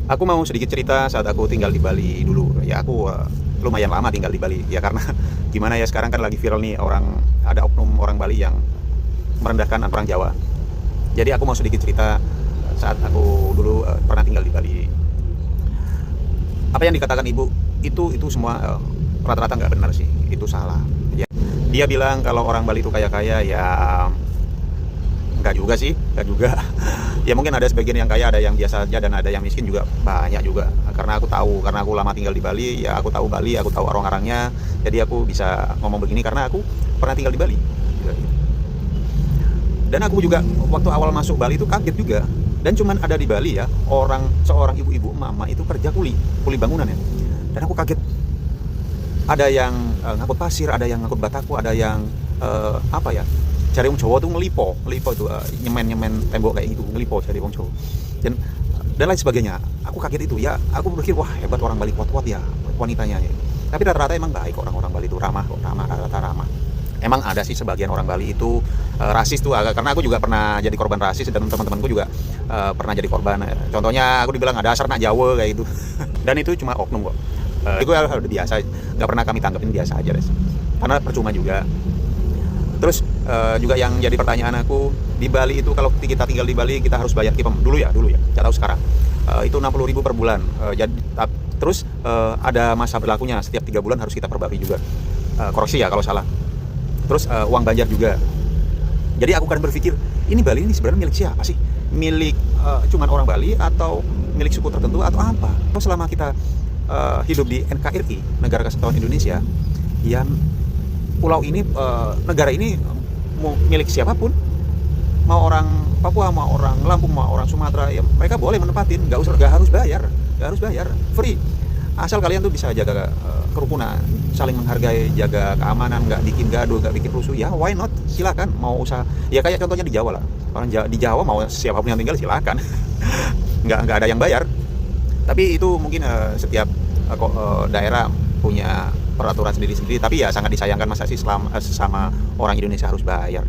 Aku mau sedikit cerita saat aku tinggal di Bali dulu. Ya aku lumayan lama tinggal di Bali. Ya karena gimana ya, sekarang kan lagi viral nih, ada oknum orang Bali yang merendahkan orang Jawa. Jadi aku mau sedikit cerita saat aku dulu pernah tinggal di Bali. Apa yang dikatakan ibu itu semua rata-rata nggak benar sih. Itu salah. Ya. Dia bilang kalau orang Bali itu kaya-kaya, ya nggak juga sih, nggak juga. Ya mungkin ada sebagian yang kaya, ada yang biasa aja, dan ada yang miskin juga banyak juga. Karena aku lama tinggal di Bali, ya aku tahu Bali, aku tahu orang-orangnya. Jadi aku bisa ngomong begini karena aku pernah tinggal di Bali. Dan aku juga waktu awal masuk Bali itu kaget juga. Dan cuman ada di Bali ya, seorang ibu-ibu mama itu kerja kuli bangunan ya. Dan aku kaget. Ada yang ngangkut pasir, ada yang ngangkut bataku, ada yang apa ya? Cari wong Jawa tuh ngelipo itu nyemen tembok kayak gitu, ngelipo cari wong Jawa. Dan lain sebagainya. Aku kaget itu ya, aku berpikir wah hebat orang Bali, kuat-kuat ya wanitanya ya. Tapi rata-rata emang baik orang-orang Bali itu, ramah, rata-rata ramah. Emang ada sih sebagian orang Bali itu rasis tuh agak, karena aku juga pernah jadi korban rasis dan teman-temanku juga pernah jadi korban. Contohnya aku dibilang ada dasar nak Jawa kayak gitu. Dan itu cuma oknum kok. Itu udah biasa, nggak pernah kami tanggapin, biasa aja deh. Karena percuma juga. Terus juga yang jadi pertanyaan aku, di Bali itu kalau kita tinggal di Bali kita harus bayar KIPEM dulu ya, nggak tahu sekarang. Itu 60.000 per bulan. Terus ada masa berlakunya, setiap 3 bulan harus kita perbarui juga. Koreksi ya kalau salah. Terus uang banjar juga. Jadi aku kan berpikir, ini Bali ini sebenarnya milik siapa sih? Milik cuman orang Bali atau milik suku tertentu atau apa? Kalau selama kita hidup di NKRI, Negara Kesatuan Indonesia, ya pulau ini, negara ini mau milik siapapun, mau orang Papua, mau orang Lampung, mau orang Sumatera, ya mereka boleh menempatin, nggak harus bayar, free. Asal kalian tuh bisa jaga kerukunan, saling menghargai, jaga keamanan, nggak bikin gaduh, nggak bikin rusuh, ya why not, silakan. Mau usaha, ya kayak contohnya di Jawa lah, di Jawa mau siapapun yang tinggal silakan. nggak ada yang bayar. Tapi itu mungkin setiap daerah punya peraturan sendiri-sendiri, tapi ya sangat disayangkan masa sih sesama orang Indonesia harus bayar.